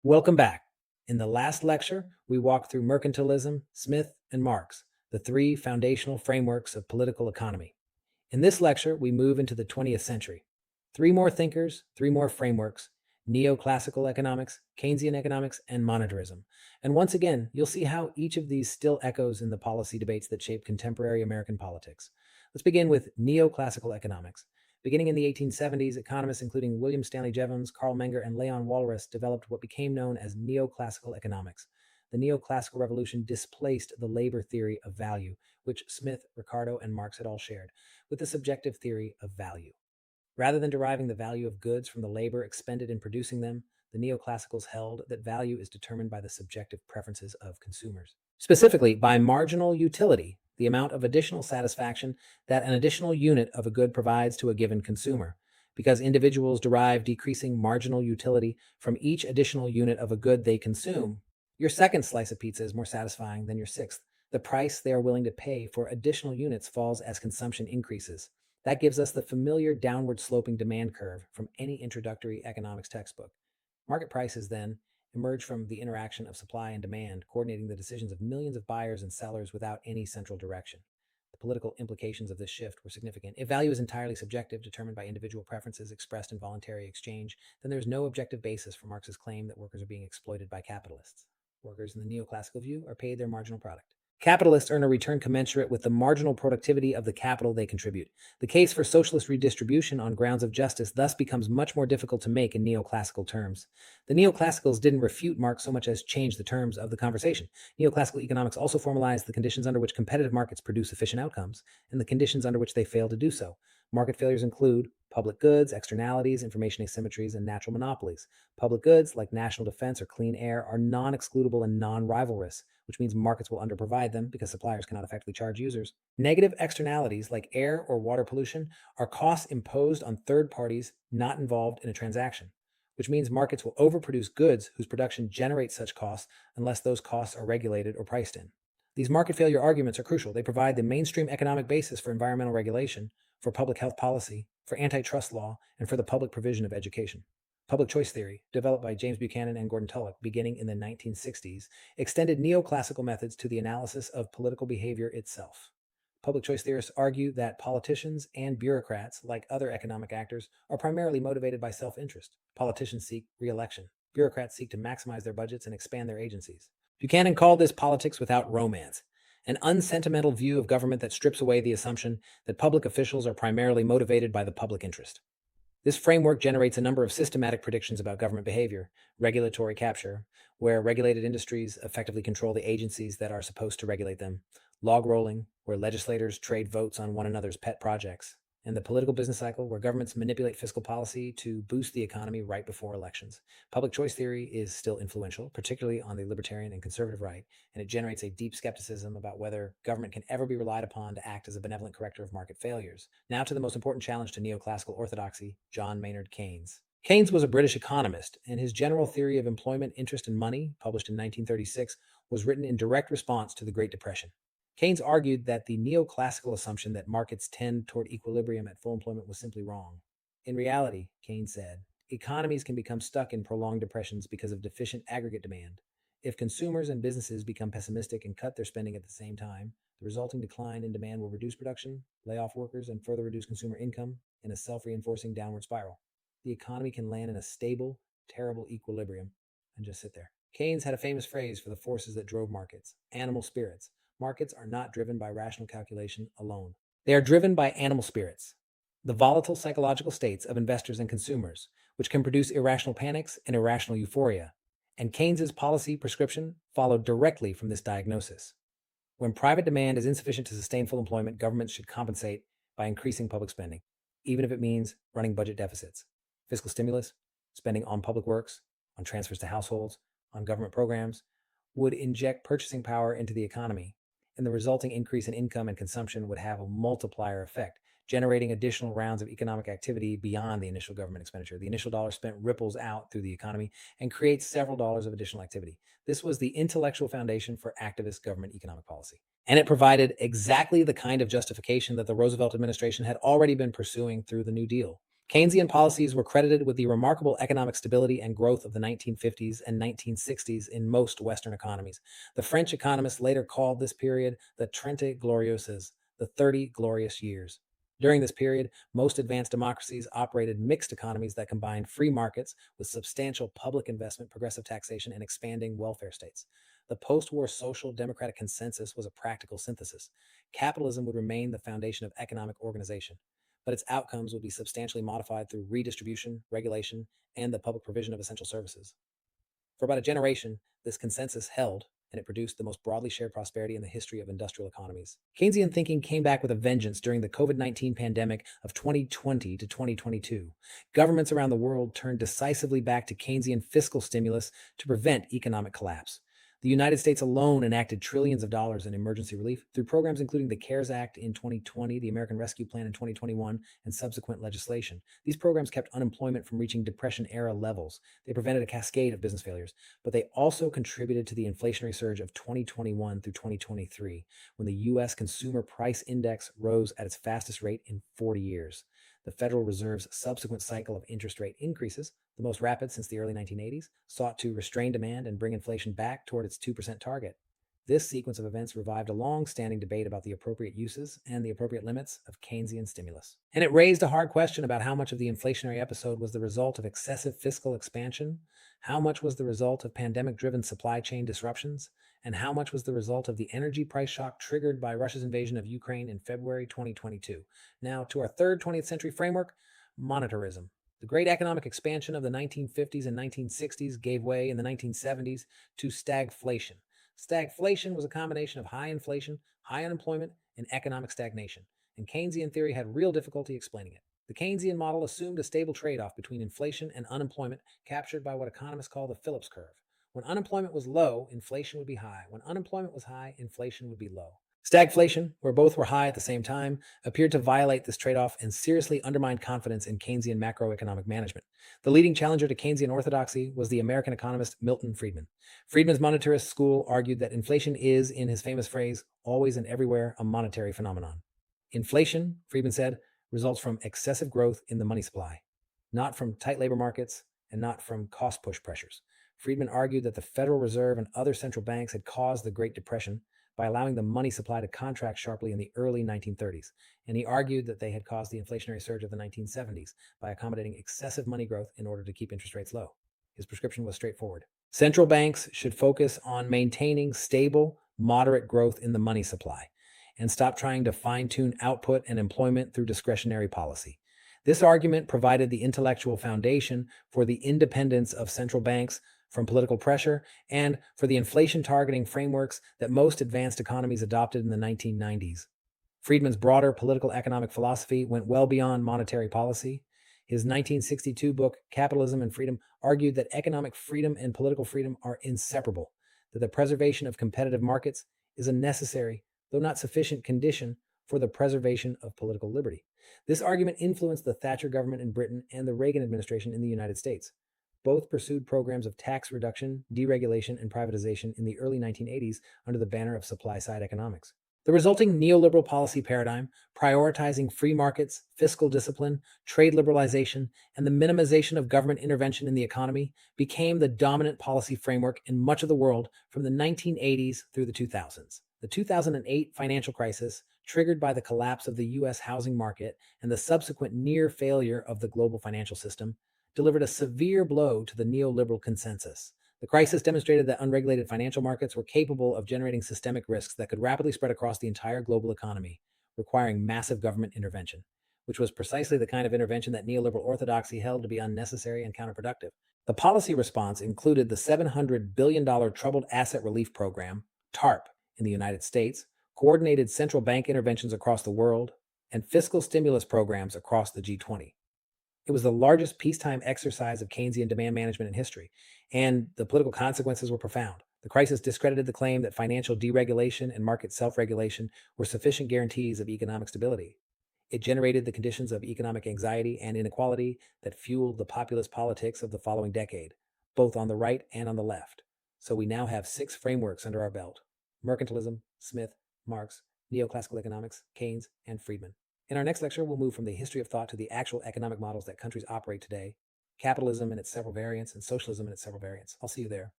Welcome back. In the last lecture, we walked through mercantilism, Smith, and Marx, the three foundational frameworks of political economy. In this lecture, we move into the 20th century. Three more thinkers, three more frameworks: neoclassical economics, Keynesian economics, and monetarism. And once again, you'll see how each of these still echoes in the policy debates that shape contemporary American politics. Let's begin with neoclassical economics. Beginning in the 1870s, economists including William Stanley Jevons, Carl Menger, and Léon Walras developed what became known as neoclassical economics. The neoclassical revolution displaced the labor theory of value, which Smith, Ricardo, and Marx had all shared, with the subjective theory of value. Rather than deriving the value of goods from the labor expended in producing them, the neoclassicals held that value is determined by the subjective preferences of consumers. Specifically, by marginal utility, the amount of additional satisfaction that an additional unit of a good provides to a given consumer. Because individuals derive decreasing marginal utility from each additional unit of a good they consume, your second slice of pizza is more satisfying than your sixth. The price they are willing to pay for additional units falls as consumption increases. That gives us the familiar downward sloping demand curve from any introductory economics textbook. Market prices then emerge from the interaction of supply and demand, coordinating the decisions of millions of buyers and sellers without any central direction. The political implications of this shift were significant. If value is entirely subjective, determined by individual preferences expressed in voluntary exchange, then there is no objective basis for Marx's claim that workers are being exploited by capitalists. Workers in the neoclassical view are paid their marginal product. Capitalists earn a return commensurate with the marginal productivity of the capital they contribute. The case for socialist redistribution on grounds of justice thus becomes much more difficult to make in neoclassical terms. The neoclassicals didn't refute Marx so much as change the terms of the conversation. Neoclassical economics also formalized the conditions under which competitive markets produce efficient outcomes and the conditions under which they fail to do so. Market failures include public goods, externalities, information asymmetries, and natural monopolies. Public goods, like national defense or clean air, are non-excludable and non-rivalrous, which means markets will underprovide them because suppliers cannot effectively charge users. Negative externalities, like air or water pollution, are costs imposed on third parties not involved in a transaction, which means markets will overproduce goods whose production generates such costs unless those costs are regulated or priced in. These market failure arguments are crucial. They provide the mainstream economic basis for environmental regulation, for public health policy, for antitrust law, and for the public provision of education. Public choice theory, developed by James Buchanan and Gordon Tullock beginning in the 1960s, extended neoclassical methods to the analysis of political behavior itself. Public choice theorists argue that politicians and bureaucrats, like other economic actors, are primarily motivated by self-interest. Politicians seek re-election. Bureaucrats seek to maximize their budgets and expand their agencies. Buchanan called this politics without romance, an unsentimental view of government that strips away the assumption that public officials are primarily motivated by the public interest. This framework generates a number of systematic predictions about government behavior: regulatory capture, where regulated industries effectively control the agencies that are supposed to regulate them; log rolling, where legislators trade votes on one another's pet projects; and the political business cycle, where governments manipulate fiscal policy to boost the economy right before elections. Public choice theory is still influential, particularly on the libertarian and conservative right, and it generates a deep skepticism about whether government can ever be relied upon to act as a benevolent corrector of market failures. Now to the most important challenge to neoclassical orthodoxy: John Maynard Keynes. Keynes was a British economist, and his General Theory of Employment, Interest, and Money, published in 1936, was written in direct response to the Great Depression. Keynes argued that the neoclassical assumption that markets tend toward equilibrium at full employment was simply wrong. In reality, Keynes said, economies can become stuck in prolonged depressions because of deficient aggregate demand. If consumers and businesses become pessimistic and cut their spending at the same time, the resulting decline in demand will reduce production, lay off workers, and further reduce consumer income in a self-reinforcing downward spiral. The economy can land in a stable, terrible equilibrium and just sit there. Keynes had a famous phrase for the forces that drove markets: animal spirits. Markets are not driven by rational calculation alone. They are driven by animal spirits, the volatile psychological states of investors and consumers, which can produce irrational panics and irrational euphoria. And Keynes's policy prescription followed directly from this diagnosis. When private demand is insufficient to sustain full employment, governments should compensate by increasing public spending, even if it means running budget deficits. Fiscal stimulus, spending on public works, on transfers to households, on government programs, would inject purchasing power into the economy, and the resulting increase in income and consumption would have a multiplier effect, generating additional rounds of economic activity beyond the initial government expenditure. The initial dollar spent ripples out through the economy and creates several dollars of additional activity. This was the intellectual foundation for activist government economic policy. And it provided exactly the kind of justification that the Roosevelt administration had already been pursuing through the New Deal. Keynesian policies were credited with the remarkable economic stability and growth of the 1950s and 1960s in most Western economies. The French economists later called this period the Trente Glorieuses, the 30 glorious years. During this period, most advanced democracies operated mixed economies that combined free markets with substantial public investment, progressive taxation, and expanding welfare states. The post war social democratic consensus was a practical synthesis. Capitalism would remain the foundation of economic organization, but its outcomes would be substantially modified through redistribution, regulation, and the public provision of essential services. For about a generation, this consensus held, and it produced the most broadly shared prosperity in the history of industrial economies. Keynesian thinking came back with a vengeance during the COVID-19 pandemic of 2020 to 2022. Governments around the world turned decisively back to Keynesian fiscal stimulus to prevent economic collapse. The United States alone enacted trillions of dollars in emergency relief through programs including the CARES Act in 2020, the American Rescue Plan in 2021, and subsequent legislation. These programs kept unemployment from reaching Depression-era levels. They prevented a cascade of business failures, but they also contributed to the inflationary surge of 2021 through 2023, when the U.S. Consumer Price Index rose at its fastest rate in 40 years. The Federal Reserve's subsequent cycle of interest rate increases, the most rapid since the early 1980s, sought to restrain demand and bring inflation back toward its 2% target. This sequence of events revived a long-standing debate about the appropriate uses and the appropriate limits of Keynesian stimulus. And it raised a hard question about how much of the inflationary episode was the result of excessive fiscal expansion, how much was the result of pandemic-driven supply chain disruptions, and how much was the result of the energy price shock triggered by Russia's invasion of Ukraine in February 2022. Now, to our third 20th century framework, monetarism. The great economic expansion of the 1950s and 1960s gave way in the 1970s to stagflation. Stagflation was a combination of high inflation, high unemployment, and economic stagnation, and Keynesian theory had real difficulty explaining it. The Keynesian model assumed a stable trade-off between inflation and unemployment, captured by what economists call the Phillips curve. When unemployment was low, inflation would be high. When unemployment was high, inflation would be low. Stagflation, where both were high at the same time, appeared to violate this trade-off and seriously undermined confidence in Keynesian macroeconomic management. The leading challenger to Keynesian orthodoxy was the American economist Milton Friedman. Friedman's monetarist school argued that inflation is, in his famous phrase, always and everywhere a monetary phenomenon. Inflation, Friedman said, results from excessive growth in the money supply, not from tight labor markets and not from cost push pressures. Friedman argued that the Federal Reserve and other central banks had caused the Great Depression by allowing the money supply to contract sharply in the early 1930s, and he argued that they had caused the inflationary surge of the 1970s by accommodating excessive money growth in order to keep interest rates low. His prescription was straightforward. Central banks should focus on maintaining stable, moderate growth in the money supply and stop trying to fine-tune output and employment through discretionary policy. This argument provided the intellectual foundation for the independence of central banks from political pressure and for the inflation targeting frameworks that most advanced economies adopted in the 1990s. Friedman's broader political economic philosophy went well beyond monetary policy. His 1962 book, Capitalism and Freedom, argued that economic freedom and political freedom are inseparable, that the preservation of competitive markets is a necessary, though not sufficient, condition for the preservation of political liberty. This argument influenced the Thatcher government in Britain and the Reagan administration in the United States. Both pursued programs of tax reduction, deregulation, and privatization in the early 1980s under the banner of supply-side economics. The resulting neoliberal policy paradigm, prioritizing free markets, fiscal discipline, trade liberalization, and the minimization of government intervention in the economy, became the dominant policy framework in much of the world from the 1980s through the 2000s. The 2008 financial crisis, triggered by the collapse of the U.S. housing market and the subsequent near failure of the global financial system, delivered a severe blow to the neoliberal consensus. The crisis demonstrated that unregulated financial markets were capable of generating systemic risks that could rapidly spread across the entire global economy, requiring massive government intervention, which was precisely the kind of intervention that neoliberal orthodoxy held to be unnecessary and counterproductive. The policy response included the $700 billion Troubled Asset Relief Program, TARP, in the United States, coordinated central bank interventions across the world, and fiscal stimulus programs across the G20. It was the largest peacetime exercise of Keynesian demand management in history, and the political consequences were profound. The crisis discredited the claim that financial deregulation and market self-regulation were sufficient guarantees of economic stability. It generated the conditions of economic anxiety and inequality that fueled the populist politics of the following decade, both on the right and on the left. So we now have 6 frameworks under our belt: mercantilism, Smith, Marx, neoclassical economics, Keynes, and Friedman. In our next lecture, we'll move from the history of thought to the actual economic models that countries operate today, capitalism and its several variants, and socialism and its several variants. I'll see you there.